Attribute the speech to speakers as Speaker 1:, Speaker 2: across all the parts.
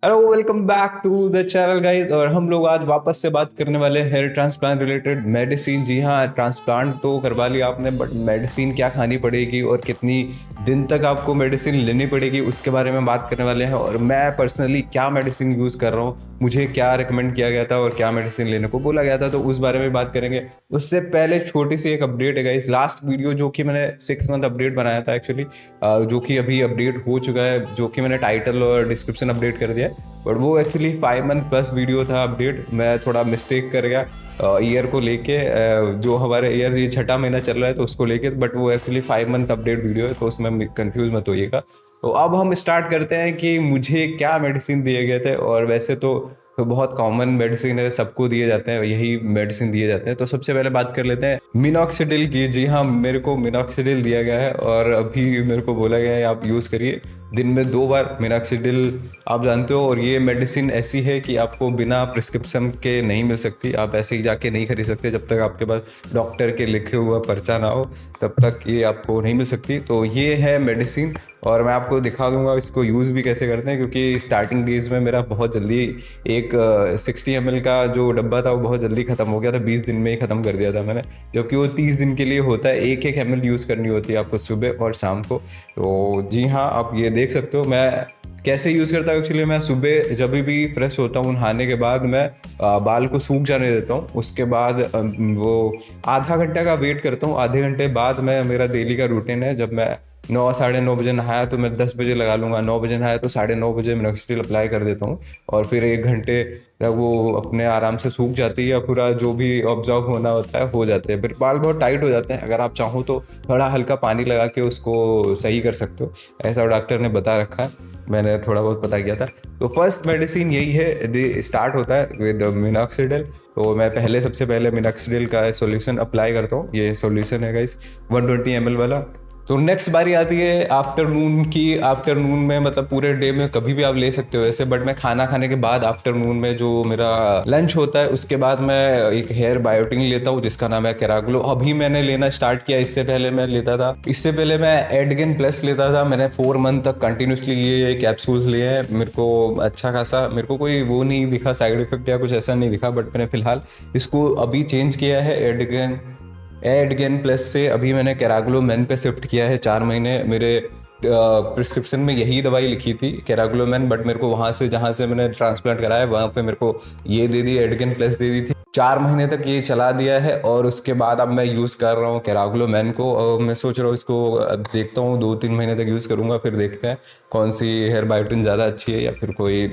Speaker 1: Hello, welcome back to the channel guys. और हम लोग आज वापस से बात करने वाले हैं हेयर ट्रांसप्लांट रिलेटेड मेडिसिन। जी हाँ, ट्रांसप्लांट तो करवा लिया आपने, बट मेडिसिन क्या खानी पड़ेगी और कितनी दिन तक आपको मेडिसिन लेनी पड़ेगी उसके बारे में बात करने वाले हैं। और मैं पर्सनली क्या मेडिसिन यूज़ कर रहा हूँ, मुझे क्या रिकमेंड किया गया था और क्या मेडिसिन लेने को बोला गया था, तो उस बारे में बात करेंगे। उससे पहले छोटी सी एक अपडेट है गाइस। लास्ट वीडियो जो कि मैंने 6 मंथ अपडेट बनाया था एक्चुअली, जो कि अभी अपडेट हो चुका है, जो कि मैंने टाइटल और डिस्क्रिप्शन अपडेट कर दिया है, बट वो एक्चुअली 5 मंथ प्लस वीडियो था अपडेट। मैं थोड़ा मिस्टेक कर गया ईयर को लेके, जो हमारे ईयर ये छठा महीना चल रहा है तो उसको लेके, बट वो एक्चुअली 5 मंथ अपडेट वीडियो है, तो उसमें कंफ्यूज मत होइएगा। तो अब हम स्टार्ट करते हैं कि मुझे क्या मेडिसिन दिए गए थे। और वैसे तो बहुत कॉमन मेडिसिन है, सबको दिए जाते हैं, यही मेडिसिन दिए जाते हैं। तो सबसे पहले बात कर लेते हैं मिनॉक्सिडिल की। जी हाँ, मेरे को मिनॉक्सिडिल दिया गया है और अभी मेरे को बोला गया है आप यूज़ करिए दिन में 2 बार मिनॉक्सिडिल। आप जानते हो, और ये मेडिसिन ऐसी है कि आपको बिना प्रिस्क्रिप्शन के नहीं मिल सकती। आप ऐसे ही जाके नहीं खरीद सकते, जब तक आपके पास डॉक्टर के लिखे हुआ पर्चा ना हो तब तक ये आपको नहीं मिल सकती। तो ये है मेडिसिन, और मैं आपको दिखा दूंगा इसको यूज़ भी कैसे करते हैं, क्योंकि स्टार्टिंग डेज में मेरा बहुत जल्दी एक 60 ml का जो डब्बा था वो बहुत जल्दी ख़त्म हो गया था। 20 दिन में ही ख़त्म कर दिया था मैंने, जबकि वो 30 दिन के लिए होता है। 1-1 ml यूज़ करनी होती है आपको सुबह और शाम को। तो जी हाँ, आप ये देख सकते हो मैं कैसे यूज़ करता हूँ। एक्चुअली मैं सुबह जब भी फ्रेश होता हूँ नहाने के बाद मैं बाल को सूख जाने देता हूँ। उसके बाद वो आधा घंटे का वेट करता हूँ। आधे घंटे बाद मैं, मेरा डेली का रूटीन है, जब मैं 9-9:30 बजे नहाया तो मैं 10 बजे लगा लूँगा, 9 बजे नहाया तो 9:30 बजे मिनॉक्सिडिल अप्लाई कर देता हूँ। और फिर 1 घंटे तक वो अपने आराम से सूख जाती है, पूरा जो भी ऑब्जर्व होना होता है हो जाते हैं। फिर बाल बहुत टाइट हो जाते हैं, अगर आप चाहो तो थोड़ा हल्का पानी लगा के उसको सही कर सकते हो, ऐसा डॉक्टर ने बता रखा है, मैंने थोड़ा बहुत पता किया था। तो फर्स्ट मेडिसिन यही है, स्टार्ट होता है विद मिनॉक्सिडिल। तो मैं सबसे पहले मिनॉक्सिडिल का सॉल्यूशन अप्लाई करता हूँ। ये सॉल्यूशन है गाइस 120 ml वाला। तो नेक्स्ट बारी आती है आफ्टरनून की। आफ्टरनून में मतलब पूरे डे में कभी भी आप ले सकते हो वैसे, बट मैं खाना खाने के बाद आफ्टरनून में जो मेरा लंच होता है उसके बाद मैं एक हेयर बायोटिन लेता हूँ जिसका नाम है केराग्लो। अभी मैंने लेना स्टार्ट किया, इससे पहले मैं लेता था, इससे पहले मैं एडगेन प्लस लेता था। मैंने 4 मंथ तक कंटिन्यूसली ये कैप्सूल्स लिए हैं। मेरे को अच्छा खासा, मेरे को कोई वो नहीं दिखा, साइड इफेक्ट या कुछ ऐसा नहीं दिखा, बट मैंने फिलहाल इसको अभी चेंज किया है एडगेन प्लस से। अभी मैंने कैराग्लो मैन पे शिफ्ट किया है। 4 महीने मेरे प्रिस्क्रिप्शन में यही दवाई लिखी थी कैराग्लो मैन, बट मेरे को वहाँ से, जहाँ से मैंने ट्रांसप्लांट कराया वहाँ पे मेरे को ये दे दी, एडगेन प्लस दे दी थी। 4 महीने तक ये चला दिया है और उसके बाद अब मैं यूज़ कर रहा हूँ कैराग्लो मैन को। और मैं सोच रहा हूँ इसको अब देखता हूँ 2-3 महीने तक यूज़ करूँगा, फिर देखते हैं कौन सी हेयर बायोटिन ज़्यादा अच्छी है या फिर कोई,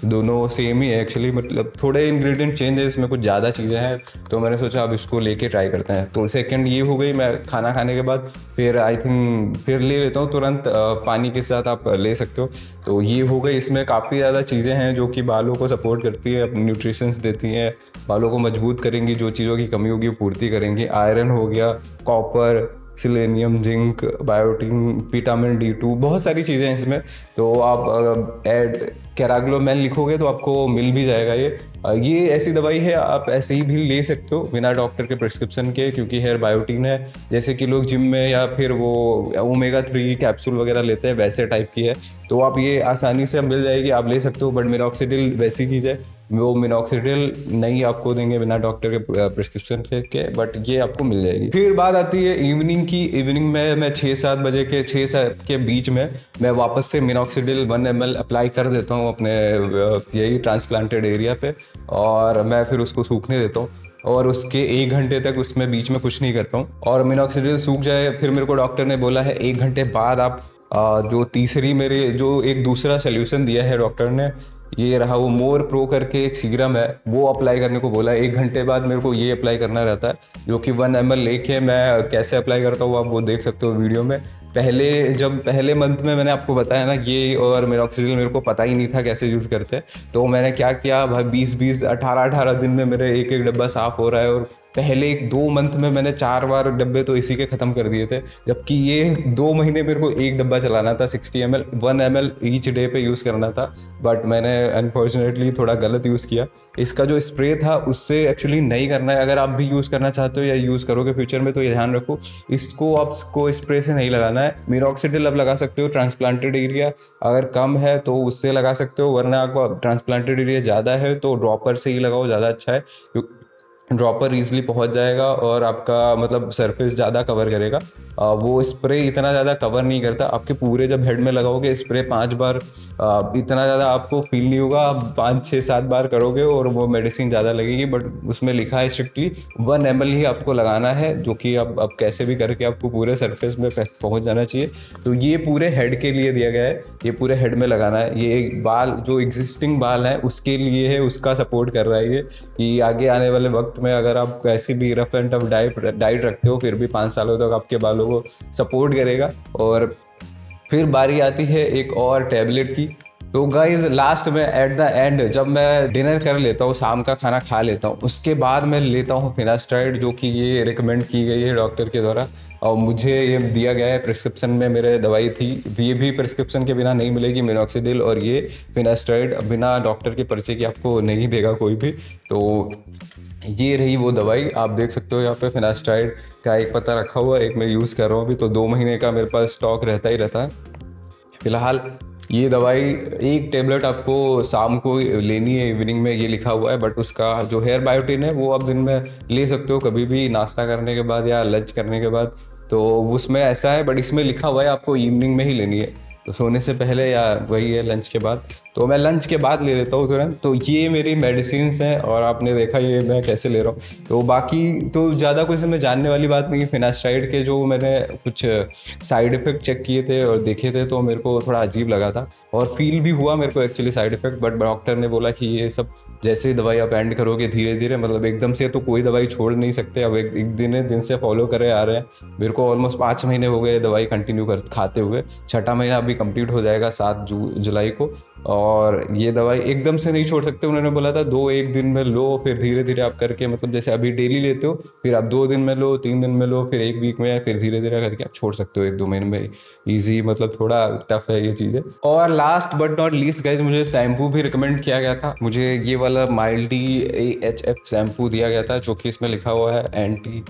Speaker 1: दोनों सेम ही है एक्चुअली, मतलब थोड़े इंग्रेडिएंट चेंज है इसमें, कुछ ज़्यादा चीज़ें हैं। तो मैंने सोचा अब इसको लेके ट्राई करते हैं। तो सेकंड ये हो गई, मैं खाना खाने के बाद फिर आई थिंक फिर ले लेता हूँ तुरंत, पानी के साथ आप ले सकते हो। तो ये हो गई, इसमें काफ़ी ज़्यादा चीज़ें हैं जो कि बालों को सपोर्ट करती है, न्यूट्रिशंस देती हैं, बालों को मजबूत करेंगी, जो चीज़ों की कमी होगी वो पूर्ति करेंगी। आयरन हो गया, copper, selenium, zinc, biotin, vitamin D2, बहुत सारी चीज़ें हैं इसमें। तो आप ऐड कैराग्लो मैन लिखोगे तो आपको मिल भी जाएगा ये ऐसी दवाई है, आप ऐसे ही भी ले सकते हो बिना डॉक्टर के प्रिस्क्रिप्शन के, क्योंकि हेयर बायोटिन है। जैसे कि लोग जिम में या फिर वो ओमेगा 3 कैप्सूल वगैरह लेते हैं, वैसे टाइप की है। तो आप ये आसानी से मिल जाएगी, आप ले सकते हो। बट मिनॉक्सिडिल वैसी चीज़ है, वो मिनॉक्सिडिल नहीं आपको देंगे बिना डॉक्टर के प्रिस्क्रिप्शन के, बट ये आपको मिल जाएगी। फिर बात आती है इवनिंग की। इवनिंग में मैं 6-7 बजे के 6-7 के बीच में मैं वापस से मिनॉक्सिडिल 1 ml अप्लाई कर देता हूँ अपने यही ट्रांसप्लांटेड एरिया पे, और मैं फिर उसको सूखने देता हूँ। और उसके 1 घंटे तक उसमें बीच में कुछ नहीं करता हूँ। और मिनॉक्सिडिल सूख जाए, फिर मेरे को डॉक्टर ने बोला है 1 घंटे बाद आप जो तीसरी, मेरे जो एक दूसरा सोल्यूशन दिया है डॉक्टर ने, ये रहा वो मोर प्रो करके एक सीरम है, वो अप्लाई करने को बोला है। 1 घंटे बाद मेरे को ये अप्लाई करना रहता है, जो कि 1 ml लेके मैं कैसे अप्लाई करता हूँ आप वो देख सकते हो वीडियो में। पहले मंथ में मैंने आपको बताया ना, ये और मिनॉक्सिडिल मेरे को पता ही नहीं था कैसे यूज़ करते हैं। तो मैंने क्या किया भाई, 20-20, 18-18 दिन में मेरे एक डब्बा साफ़ हो रहा है और पहले 1-2 मंथ में मैंने 4 बार डब्बे तो इसी के ख़त्म कर दिए थे, जबकि ये 2 महीने मेरे को एक डब्बा चलाना था, 60 ml, 1 ml ईच डे पे यूज़ करना था। बट मैंने अनफॉर्चुनेटली थोड़ा गलत यूज़ किया। इसका जो स्प्रे था उससे एक्चुअली नहीं करना है। अगर आप भी यूज़ करना चाहते हो या यूज़ करोगे फ्यूचर में तो ये ध्यान रखो, इसको आपको स्प्रे से नहीं लगाना है। मिनॉक्सिडिल आप लगा सकते हो ट्रांसप्लांटेड एरिया अगर कम है तो उससे लगा सकते हो, वरना आपको ट्रांसप्लांटेड एरिया ज़्यादा है तो ड्रॉपर से ही लगाओ, ज़्यादा अच्छा है। ड्रॉपर ईजिली पहुंच जाएगा और आपका मतलब सरफेस ज़्यादा कवर करेगा। वो स्प्रे इतना ज़्यादा कवर नहीं करता। आपके पूरे जब हेड में लगाओगे स्प्रे 5 बार, इतना ज़्यादा आपको फील नहीं होगा। आप 5-6-7 बार करोगे और वो मेडिसिन ज़्यादा लगेगी। बट उसमें लिखा है स्ट्रिक्टली 1 ml ही आपको लगाना है, जो कि अब कैसे भी करके आपको पूरे सरफेस में पहुंच जाना चाहिए। तो ये पूरे हेड के लिए दिया गया है, ये पूरे हेड में लगाना है। ये एक बाल जो एग्जिस्टिंग बाल है उसके लिए है, उसका सपोर्ट कर रहा है ये, कि आगे आने वाले वक्त में अगर आप ऐसी भी रफ एंड टफ डाइट रखते हो फिर भी 5 सालों तक आपके बालों को सपोर्ट करेगा। और फिर बारी आती है एक और टैबलेट की। तो गाइज लास्ट में एट द एंड जब मैं डिनर कर लेता हूँ, शाम का खाना खा लेता हूँ, उसके बाद मैं लेता हूँ फिनास्ट्राइड, जो कि ये रिकमेंड की गई है डॉक्टर के द्वारा और मुझे ये दिया गया है प्रिस्क्रिप्शन में। मेरे दवाई थी, ये भी प्रिस्क्रिप्शन के बिना नहीं मिलेगी, मिनॉक्सिडिल और ये फिनास्ट्राइड बिना डॉक्टर के पर्चे की आपको नहीं देगा कोई भी। तो ये रही वो दवाई, आप देख सकते हो यहाँ पे फिनास्ट्राइड का एक पत्ता रखा हुआ है, एक मैं यूज़ कर रहा हूँ अभी, तो 2 महीने का मेरे पास स्टॉक रहता ही रहता है फिलहाल। ये दवाई एक टेबलेट आपको शाम को लेनी है, इवनिंग में, ये लिखा हुआ है। बट उसका जो हेयर बायोटिन है वो आप दिन में ले सकते हो कभी भी, नाश्ता करने के बाद या लंच करने के बाद, तो उसमें ऐसा है। बट इसमें लिखा हुआ है आपको इवनिंग में ही लेनी है, तो सोने से पहले या वही है लंच के बाद। तो मैं लंच के बाद ले लेता हूँ तुरंत। तो ये मेरी मेडिसिन्स हैं और आपने देखा ये मैं कैसे ले रहा हूँ। तो बाकी तो ज़्यादा कुछ इसमें जानने वाली बात नहीं है। फिनास्ट्राइड के जो मैंने कुछ साइड इफ़ेक्ट चेक किए थे और देखे थे तो मेरे को थोड़ा अजीब लगा था और फील भी हुआ मेरे को actually side effect. But doctor ने बोला कि ये सब जैसे दवाई आप एंड करोगे धीरे धीरे, मतलब एकदम से तो कोई दवाई छोड़ नहीं सकते। अब एक दिन से फॉलो करे आ रहे हैं। मेरे को ऑलमोस्ट 5 महीने हो गए दवाई कंटिन्यू खाते हुए, 6ठा महीना अभी कंप्लीट हो जाएगा 7 जुलाई को। और ये दवाई एकदम से नहीं छोड़ सकते। उन्होंने बोला था 1 दिन में लो, फिर धीरे धीरे आप करके, मतलब जैसे अभी डेली लेते हो फिर आप 2 दिन में लो, 3 दिन में लो, फिर 1 वीक में, फिर धीरे धीरे करके आप छोड़ सकते हो 1-2 महीने में। ईजी, मतलब थोड़ा टफ है ये चीज़ें। और last but not least guys, मुझे शैम्पू भी रिकमेंड किया गया था। मुझे ये वाला माइल्डी AHF शैम्पू दिया गया था, जो कि इसमें लिखा हुआ है anti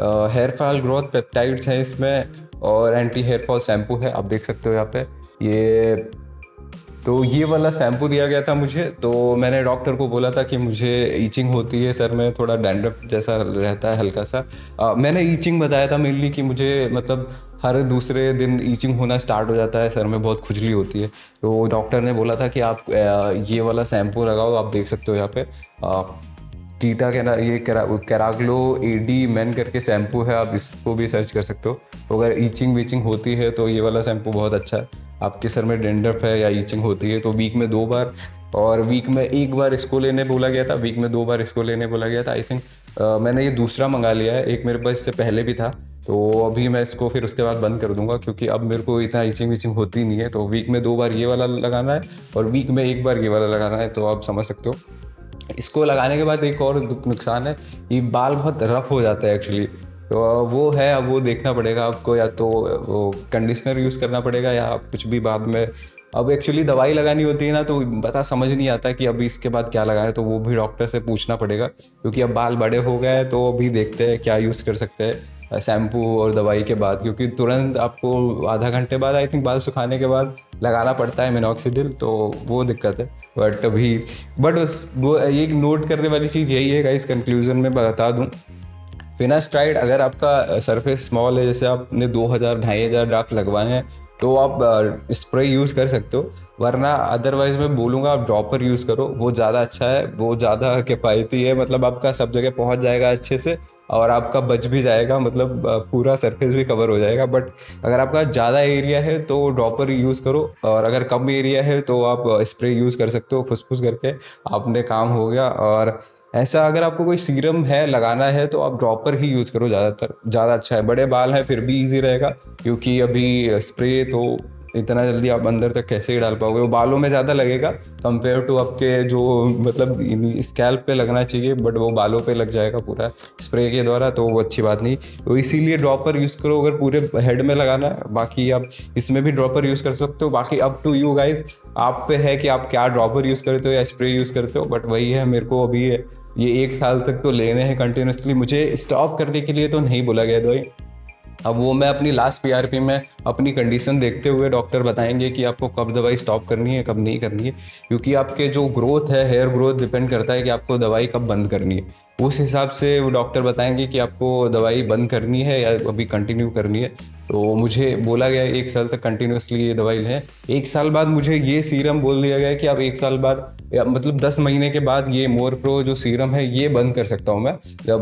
Speaker 1: hair fall growth peptides है इसमें और एंटी हेयर फॉल शैम्पू है, आप देख सकते हो यहाँ पे ये। तो ये वाला शैम्पू दिया गया था मुझे। तो मैंने डॉक्टर को बोला था कि मुझे ईचिंग होती है सर में, थोड़ा डैंड्रफ जैसा रहता है हल्का सा। मैंने ईचिंग बताया था मेनली कि मुझे मतलब हर दूसरे दिन ईचिंग होना स्टार्ट हो जाता है, सर में बहुत खुजली होती है। तो डॉक्टर ने बोला था कि आप ये वाला शैम्पू लगाओ, आप देख सकते हो यहाँ पे कीटा के ना, ये कैराग्लो AD मैन करके शैम्पू है, आप इसको भी सर्च कर सकते हो। तो अगर ईचिंग वीचिंग होती है तो ये वाला शैम्पू बहुत अच्छा है। आपके सर में डेंड्रफ है या ईचिंग होती है तो वीक में 2 बार, और वीक में 1 बार इसको लेने बोला गया था, वीक में 2 बार इसको लेने बोला गया था। आई थिंक मैंने ये दूसरा मंगा लिया है, एक मेरे पास इससे पहले भी था। तो अभी मैं इसको फिर उसके बाद बंद कर दूंगा, क्योंकि अब मेरे को इतना ईचिंग वीचिंग होती नहीं है। तो वीक में 2 बार ये वाला लगाना है और वीक में 1 बार ये वाला लगाना है, तो आप समझ सकते हो। इसको लगाने के बाद एक और नुकसान है, ये बाल बहुत रफ हो जाता है एक्चुअली। तो वो है, अब वो देखना पड़ेगा आपको, या तो वो कंडीशनर यूज़ करना पड़ेगा या आप कुछ भी बाद में। अब एक्चुअली दवाई लगानी होती है ना, तो पता समझ नहीं आता कि अभी इसके बाद क्या लगाए, तो वो भी डॉक्टर से पूछना पड़ेगा, क्योंकि अब बाल बड़े हो गए हैं। तो अभी देखते हैं क्या यूज़ कर सकते हैं शैम्पू और दवाई के बाद, क्योंकि तुरंत आपको आधा घंटे बाद आई थिंक बाल सुखाने के बाद लगाना पड़ता है मिनॉक्सिडिल, तो वो दिक्कत है। बट अभी वो एक नोट करने वाली चीज़ यही है गाइस, कंक्लूजन में बता दूं, फिनास्ट्राइड अगर आपका सरफेस स्मॉल है, जैसे आपने 2,000-2,500 ड्राफ्ट लगवाए हैं, तो आप स्प्रे यूज़ कर सकते हो। वरना अदरवाइज मैं बोलूँगा आप ड्रॉपर यूज़ करो, वो ज़्यादा अच्छा है, वो ज़्यादा किफ़ायती है। मतलब आपका सब जगह पहुँच जाएगा अच्छे से और आपका बच भी जाएगा, मतलब पूरा सरफेस भी कवर हो जाएगा। बट अगर आपका ज़्यादा एरिया है तो ड्रॉपर यूज़ करो, और अगर कम एरिया है तो आप स्प्रे यूज़ कर सकते हो, फुस करके आपने काम हो गया। और ऐसा अगर आपको कोई सीरम है लगाना है तो आप ड्रॉपर ही यूज़ करो, ज़्यादातर ज़्यादा अच्छा है। बड़े बाल हैं फिर भी इजी रहेगा, क्योंकि अभी स्प्रे तो इतना जल्दी आप अंदर तक कैसे ही डाल पाओगे? वो बालों में ज़्यादा लगेगा कंपेयर टू आपके जो मतलब स्कैल्प पे लगना चाहिए, बट वो बालों पे लग जाएगा पूरा स्प्रे के द्वारा, तो वो अच्छी बात नहीं। तो इसीलिए ड्रॉपर यूज़ करो अगर पूरे हेड में लगाना है। बाकी आप इसमें भी ड्रॉपर यूज़ कर सकते हो, बाकी अप टू यू गाइज, आप पे है कि आप क्या ड्रॉपर यूज़ करते हो या स्प्रे यूज़ करते हो। बट वही है, मेरे को अभी ये 1 साल तक तो लेने हैं कंटिन्यूसली, मुझे स्टॉप करने के लिए तो नहीं बोला गया दवाई। अब वो मैं अपनी लास्ट पीआरपी में अपनी कंडीशन देखते हुए डॉक्टर बताएंगे कि आपको कब दवाई स्टॉप करनी है, कब नहीं करनी है, क्योंकि आपके जो ग्रोथ है, हेयर ग्रोथ डिपेंड करता है कि आपको दवाई कब बंद करनी है। उस हिसाब से वो डॉक्टर बताएंगे कि आपको दवाई बंद करनी है या अभी कंटिन्यू करनी है। तो मुझे बोला गया है 1 साल तक कंटिन्यूसली ये दवाई लें। 1 साल बाद मुझे ये सीरम बोल दिया गया है कि आप 1 साल बाद या मतलब 10 महीने के बाद ये मोर प्रो जो सीरम है ये बंद कर सकता हूँ मैं,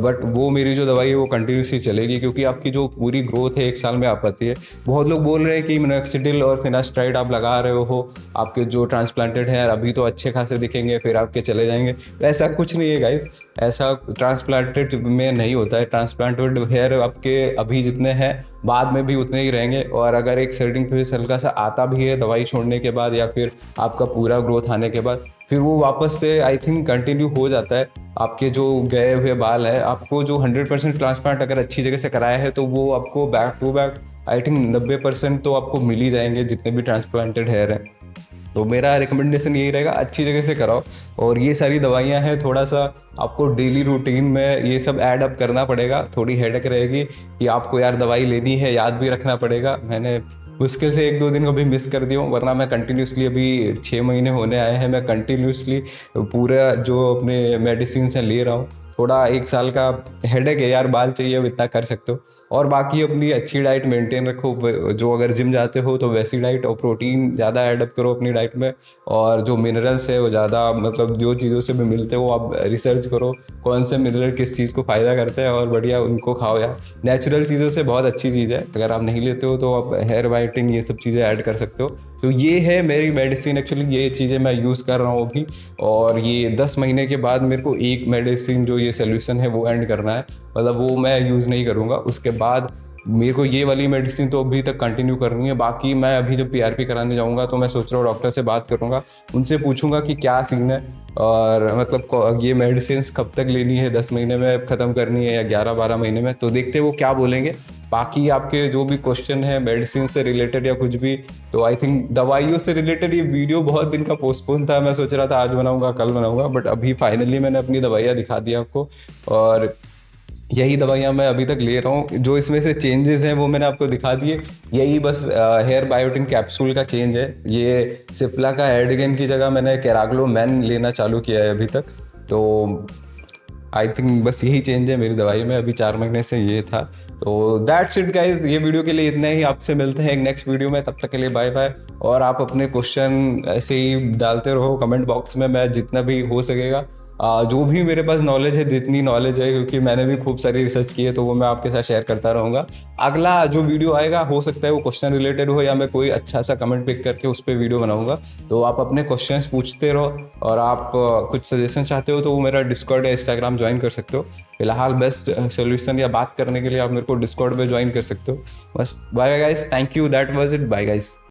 Speaker 1: बट वो मेरी जो दवाई है वो कंटिन्यूसली चलेगी, क्योंकि आपकी जो पूरी ग्रोथ है 1 साल में आ पाती है। बहुत लोग बोल रहे हैं कि मिनोक्सिडिल और फिनास्ट्राइड आप लगा रहे हो, आपके जो ट्रांसप्लांटेड हेयर अभी तो अच्छे खासे दिखेंगे, फिर आपके चले जाएंगे। ऐसा कुछ नहीं है गाइस, ऐसा ट्रांसप्लांटेड में नहीं होता है। ट्रांसप्लांटेड हेयर आपके अभी जितने हैं बाद में भी उतने ही रहेंगे, और अगर एक सर्टिंग फेस हल्का सा आता भी है दवाई छोड़ने के बाद या फिर आपका पूरा ग्रोथ आने के बाद, फिर वो वापस से आई थिंक कंटिन्यू हो जाता है। आपके जो गए हुए बाल है, आपको जो 100% ट्रांसप्लांट अगर अच्छी जगह से कराया है तो वो आपको back to back I think 90% तो आपको मिल ही जाएंगे जितने भी ट्रांसप्लांटेड हेयर हैं। तो मेरा रिकमेंडेशन यही रहेगा, अच्छी जगह से कराओ। और ये सारी दवाइयाँ हैं, थोड़ा सा आपको डेली रूटीन में ये सब ऐड अप करना पड़ेगा। थोड़ी हेडेक रहेगी कि आपको यार दवाई लेनी है, याद भी रखना पड़ेगा। मैंने मुश्किल से 1-2 दिन को भी मिस कर दिया हूँ, वरना मैं कंटिन्यूसली अभी 6 महीने होने आए हैं, मैं कंटिन्यूसली पूरा जो अपने मेडिसिन से ले रहा हूँ। थोड़ा 1 साल का हेडेक है यार, बाल चाहिए अब इतना कर सकते हो। और बाकी अपनी अच्छी डाइट मेंटेन रखो, जो अगर जिम जाते हो तो वैसी डाइट, और प्रोटीन ज़्यादा ऐड अप करो अपनी डाइट में, और जो मिनरल्स है वो ज़्यादा मतलब जो चीज़ों से भी मिलते हो आप रिसर्च करो कौन से मिनरल किस चीज़ को फ़ायदा करते हैं, और बढ़िया उनको खाओ यार। नेचुरल चीज़ों से बहुत अच्छी चीज़ है, अगर आप नहीं लेते हो तो आप हेयर वाइटनिंग ये सब चीज़ें ऐड कर सकते हो। तो ये है मेरी मेडिसिन, एक्चुअली ये चीज़ें मैं यूज़ कर रहा हूँ अभी। और ये 10 महीने के बाद मेरे को एक मेडिसिन जो ये सोल्यूशन है वो एंड करना है, मतलब वो मैं यूज़ नहीं करूँगा। उसके बाद मेरे को ये वाली मेडिसिन तो अभी तक कंटिन्यू करनी है। बाकी मैं अभी जब पीआरपी कराने जाऊँगा तो मैं सोच रहा हूँ डॉक्टर से बात करूँगा, उनसे पूछूंगा कि क्या सीन है, और मतलब ये मेडिसिन कब तक लेनी है, 10 महीने में ख़त्म करनी है या 11-12 महीने में, तो देखते वो क्या बोलेंगे। बाकी आपके जो भी क्वेश्चन है मेडिसिन से रिलेटेड या कुछ भी, तो आई थिंक दवाइयों से रिलेटेड ये वीडियो बहुत दिन का पोस्टपोन था। मैं सोच रहा था आज बनाऊंगा, कल बनाऊंगा, बट अभी फाइनली मैंने अपनी दवाइयाँ दिखा दी आपको, और यही दवाइयाँ मैं अभी तक ले रहा हूँ। जो इसमें से चेंजेस हैं वो मैंने आपको दिखा दिए। यही बस हेयर बायोटिन कैप्सूल का चेंज है। ये सिप्ला का एडिगेन की जगह मैंने कैराग्लो मैन लेना चालू किया है अभी तक। तो आई थिंक बस यही चेंज है मेरी दवाई में, अभी 4 महीने से ये था। तो दैट्स इट गाइज, ये वीडियो के लिए इतना ही। आपसे मिलते हैं एक नेक्स्ट वीडियो में, तब तक के लिए बाय बाय। और आप अपने क्वेश्चन ऐसे ही डालते रहो कमेंट बॉक्स में, मैं जितना भी हो सकेगा जो भी मेरे पास नॉलेज है, जितनी नॉलेज है, क्योंकि मैंने भी खूब सारी रिसर्च की है, तो वो मैं आपके साथ शेयर करता रहूँगा। अगला जो वीडियो आएगा हो सकता है वो क्वेश्चन रिलेटेड हो, या मैं कोई अच्छा सा कमेंट पिक करके उस पर वीडियो बनाऊंगा। तो आप अपने क्वेश्चंस पूछते रहो, और आप कुछ सजेशन चाहते हो तो वो मेरा डिस्कॉर्ड या इंस्टाग्राम ज्वाइन कर सकते हो। फिलहाल बेस्ट सोल्यूशन या बात करने के लिए आप मेरे को डिस्कॉर्ड पे ज्वाइन कर सकते हो। बस bye guys, thank you, that was it, bye guys.